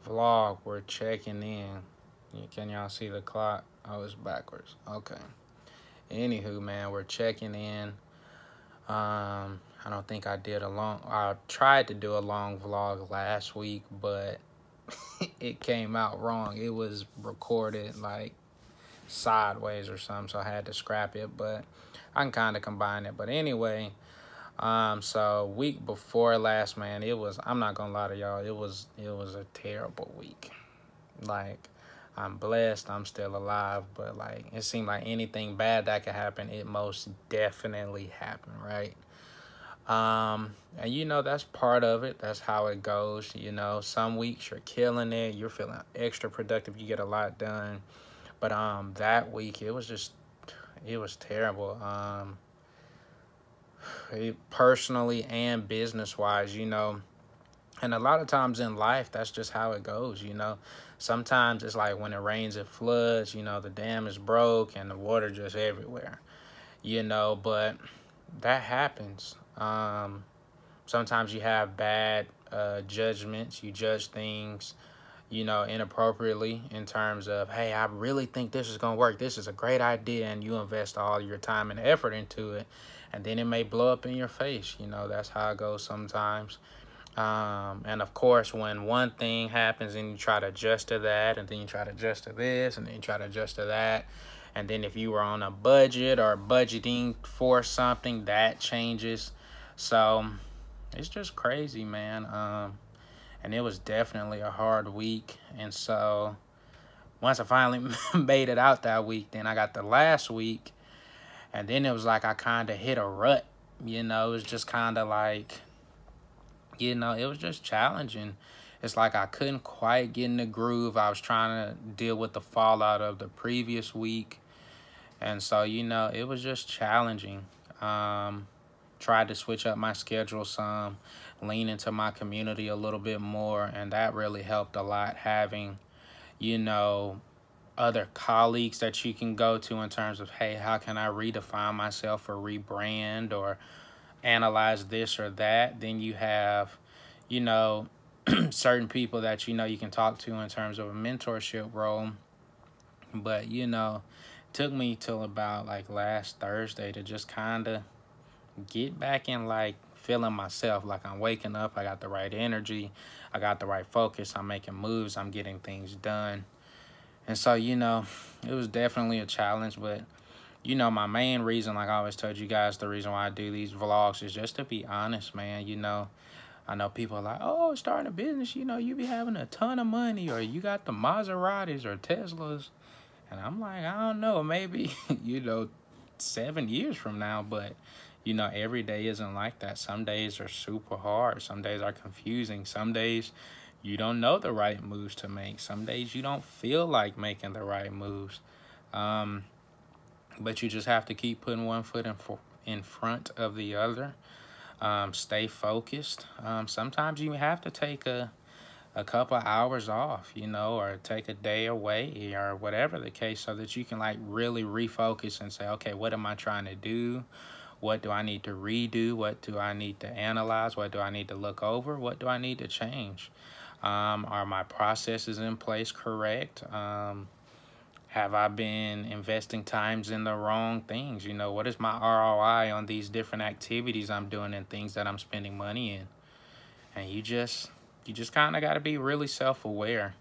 vlog. We're checking in. Can y'all see the clock? Oh, it's backwards. Okay. Anywho, man, we're checking in. I don't think I did a long. I tried to do a long vlog last week, but it came out wrong. It was recorded like sideways or something, so I had to scrap it. But I can kind of combine it. But anyway, so week before last, man, it was. I'm not gonna lie to y'all. It was a terrible week. Like, I'm blessed, I'm still alive, but like it seemed like anything bad that could happen, it most definitely happened, right? And that's part of it. That's how it goes. Some weeks you're killing it, you're feeling extra productive, you get a lot done. But that week it was terrible. Personally and business wise, and a lot of times in life, that's just how it goes. Sometimes it's like when it rains, it floods, the dam is broke and the water just everywhere. But that happens. Sometimes you have bad judgments. You judge things, inappropriately in terms of, hey, I really think this is going to work. This is a great idea. And you invest all your time and effort into it. And then it may blow up in your face. That's how it goes sometimes. And of course, when one thing happens and you try to adjust to that, and then you try to adjust to this, and then you try to adjust to that, and then if you were on a budget or budgeting for something, that changes. So it's just crazy, man. And it was definitely a hard week. And so once I finally made it out that week, then I got the last week, and then it was like I kind of hit a rut. It was just kind of like, it was just challenging. It's like I couldn't quite get in the groove. I was trying to deal with the fallout of the previous week. And so, it was just challenging. Tried to switch up my schedule some, lean into my community a little bit more, and that really helped a lot, having, other colleagues that you can go to in terms of, hey, how can I redefine myself or rebrand or analyze this or that. Then you have, certain people that you can talk to in terms of a mentorship role. But took me till about like last Thursday to just kind of get back in like feeling myself, like I'm waking up, I got the right energy, I got the right focus, I'm making moves, I'm getting things done. And so it was definitely a challenge. But my main reason, like I always told you guys, the reason why I do these vlogs is just to be honest, man. I know people are like, oh, starting a business, you be having a ton of money, or you got the Maseratis or Teslas. And I'm like, I don't know, maybe, 7 years from now. But, every day isn't like that. Some days are super hard. Some days are confusing. Some days you don't know the right moves to make. Some days you don't feel like making the right moves. But you just have to keep putting one foot in front of the other. Stay focused. Sometimes you have to take a couple of hours off, or take a day away or whatever the case, so that you can like really refocus and say, okay, what am I trying to do? What do I need to redo? What do I need to analyze? What do I need to look over? What do I need to change? Are my processes in place correct? Have I been investing times in the wrong things? What is my ROI on these different activities I'm doing and things that I'm spending money in? And you just kind of got to be really self-aware.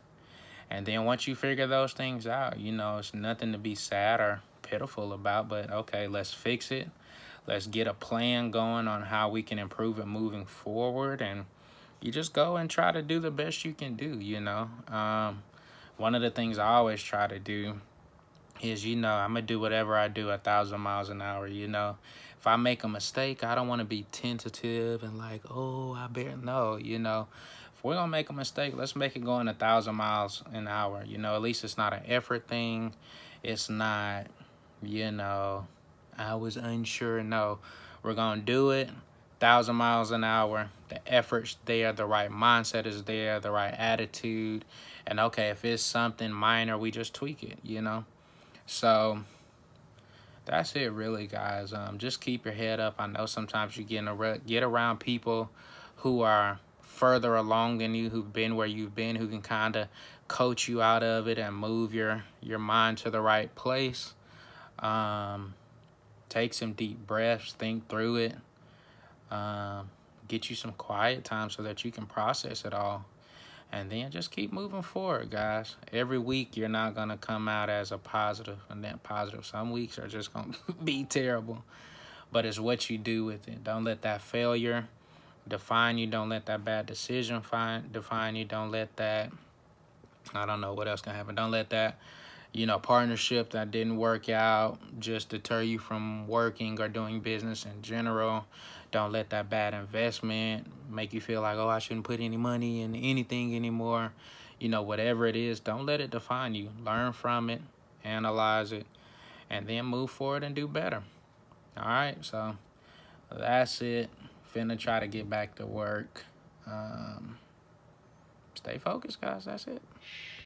And then once you figure those things out, it's nothing to be sad or pitiful about. But okay, let's fix it. Let's get a plan going on how we can improve it moving forward. And you just go and try to do the best you can do. One of the things I always try to do is, I'm going to do whatever I do 1,000 miles an hour. If I make a mistake, I don't want to be tentative and like, oh, I better know, If we're going to make a mistake, let's make it going 1,000 miles an hour. At least it's not an effort thing. It's not, I was unsure. No, we're going to do it 1,000 miles an hour. The effort's there, the right mindset is there, the right attitude. And okay, if it's something minor, we just tweak it, So that's it really, guys. Just keep your head up. I know sometimes you get in a rut. Get around people who are further along than you, who've been where you've been, who can kind of coach you out of it and move your mind to the right place. Take some deep breaths, think through it. Get you some quiet time so that you can process it all. And then just keep moving forward, guys. Every week you're not going to come out as a net positive. Some weeks are just going to be terrible. But it's what you do with it. Don't let that failure define you. Don't let that bad decision define you. Don't let that, I don't know what else can happen. Don't let that, partnership that didn't work out just deter you from working or doing business in general. Don't let that bad investment make you feel like, oh, I shouldn't put any money in anything anymore. Whatever it is, don't let it define you. Learn from it, analyze it, and then move forward and do better. All right, so that's it. Finna try to get back to work. Stay focused, guys. That's it.